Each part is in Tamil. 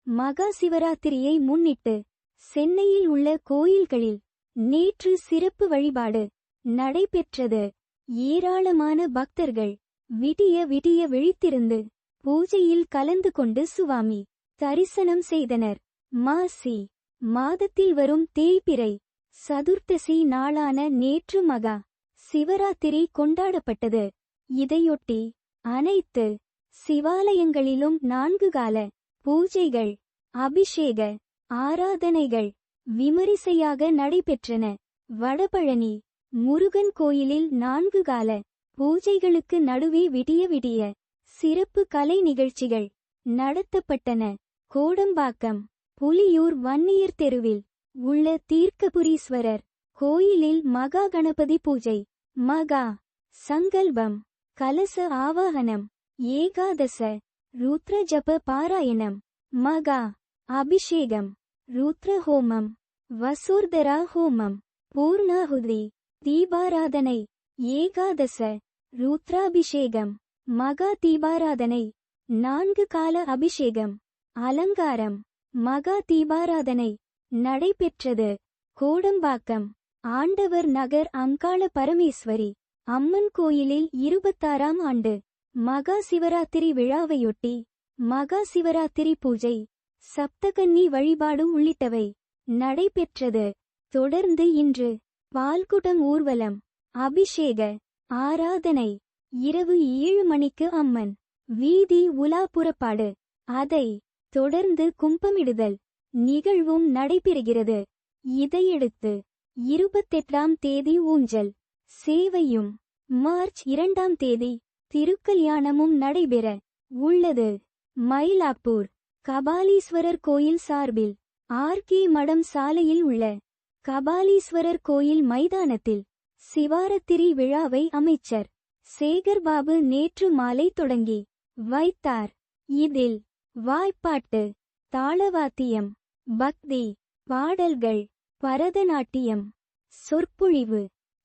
மகா சிவராத்திரியை முன்னிட்டு சென்னையில் உள்ள கோயில்களில் நேற்று சிறப்பு வழிபாடு நடைபெற்றது. ஏராளமான பக்தர்கள் விடிய விடிய விழித்திருந்து பூஜையில் கலந்து கொண்டு சுவாமி தரிசனம் செய்தனர். மாசி மாதத்தில் வரும் தேய்பிறை சதுர்த்தசி நாளான நேற்று மகா சிவராத்திரி கொண்டாடப்பட்டது. இதையொட்டி அனைத்து சிவாலயங்களிலும் 4 கால பூஜைகள், அபிஷேக ஆராதனைகள் விமரிசையாக நடைபெற்றன. வடபழனி முருகன் கோயிலில் 4 கால பூஜைகளுக்கு நடுவே விடிய விடிய சிறப்பு கலை நிகழ்ச்சிகள் நடத்தப்பட்டன. கோடம்பாக்கம் புலியூர் வன்னியர் தெருவில் உள்ள தீர்க்கபுரீஸ்வரர் கோயிலில் மகா கணபதி பூஜை, மகா சங்கல்பம், கலச ஆவாகனம், ஏகாதச ருத்ர ஜப பாராயணம், மகா அபிஷேகம், ருத்ர ஹோமம், வசூர்தரா ஹோமம், பூர்ணாகுதி, தீபாராதனை, ஏகாதச ருத்ராபிஷேகம், மகா தீபாராதனை, 4 கால அபிஷேகம், அலங்காரம், மகா தீபாராதனை நடைபெற்றது. கோடம்பாக்கம் ஆண்டவர் நகர் அங்காள பரமேஸ்வரி அம்மன் கோயிலில் 26ஆம் ஆண்டு மகா சிவராத்திரி விழாவையொட்டி மகா சிவராத்திரி பூஜை, சப்தகன்னி வழிபாடு உள்ளிட்டவை நடைபெற்றது. தொடர்ந்து இன்று பால்குடம் ஊர்வலம், அபிஷேக ஆராதனை, இரவு 7 மணிக்கு அம்மன் வீதி உலா புறப்பாடு, அதை தொடர்ந்து கும்பமிடுதல் நிகழ்வும் நடைபெறுகிறது. இதையடுத்து 28ஆம் தேதி ஊஞ்சல் சேவையும் மார்ச் 2ஆம் தேதி திருக்கல்யாணமும் நடைபெற உள்ளது. மயிலாப்பூர் கபாலீஸ்வரர் கோயில் சார்பில் ஆர்கே மடம் சாலையில் உள்ள கபாலீஸ்வரர் கோயில் மைதானத்தில் சிவராத்திரி விழாவை அமைச்சர் சேகர்பாபு நேற்று மாலை தொடங்கி வைத்தார். இதில் வாய்ப்பாட்டு, தாளவாத்தியம், பக்தி பாடல்கள், பரதநாட்டியம், சொற்பொழிவு,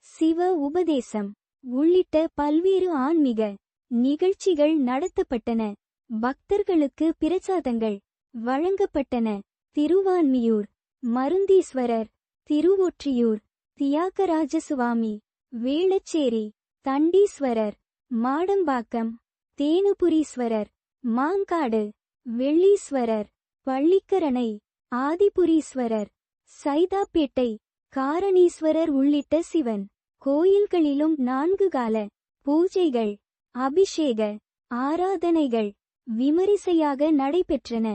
சிவ உபதேசம் உள்ளிட்ட பல்வேறு ஆன்மீக நிகழ்ச்சிகள் நடத்தப்பட்டன. பக்தர்களுக்கு பிரசாதங்கள் வழங்கப்பட்டன. திருவான்மியூர் மருந்தீஸ்வரர், திருவொற்றியூர் தியாகராஜசுவாமி, வேளச்சேரி தண்டீஸ்வரர், மாடம்பாக்கம் தேனுபுரீஸ்வரர், மாங்காடு வெள்ளீஸ்வரர், பள்ளிக்கரணை ஆதிபுரீஸ்வரர், சைதாப்பேட்டை காரணீஸ்வரர் உள்ளிட்ட சிவன் கோயில்களிலும் 4 கால பூஜைகள், அபிஷேக ஆராதனைகள் விமரிசையாக நடைபெற்றன.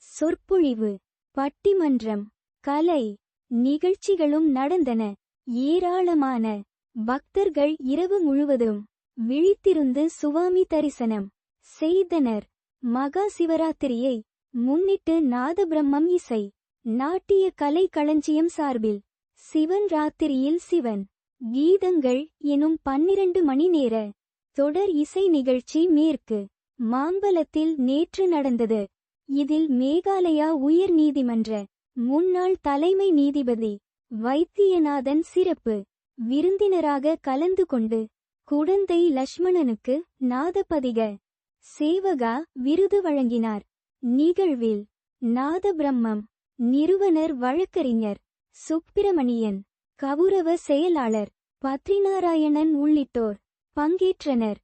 சொற்பொழிவு, பட்டிமன்றம், கலை நிகழ்ச்சிகளும் நடந்தன. ஏராளமான பக்தர்கள் இரவு முழுவதும் விழித்திருந்து சுவாமி தரிசனம் செய்தனர். மகா சிவராத்திரியை முன்னிட்டு நாதபிரம்மம் இசை நாட்டிய கலை களஞ்சியம் சார்பில் சிவன் ராத்திரியில் சிவன் கீதங்கள் எனும் 12 மணி நேர தொடர் இசை நிகழ்ச்சி மேற்கு மாம்பலத்தில் நேற்று நடந்தது. இதில் மேகாலயா உயர் நீதிமன்ற முன்னாள் தலைமை நீதிபதி வைத்தியநாதன் சிறப்பு விருந்தினராக கலந்து கொண்டு குடந்தை லட்சுமணனுக்கு நாதபதிக சேவகா விருது வழங்கினார். நிகழ்வில் நாதபிரம்மம் நிறுவனர் வழக்கறிஞர் சுப்பிரமணியன், கவுரவ செயலாளர் பத்ரிநாராயணன் உள்ளிட்டோர் பங்கேற்றனர்.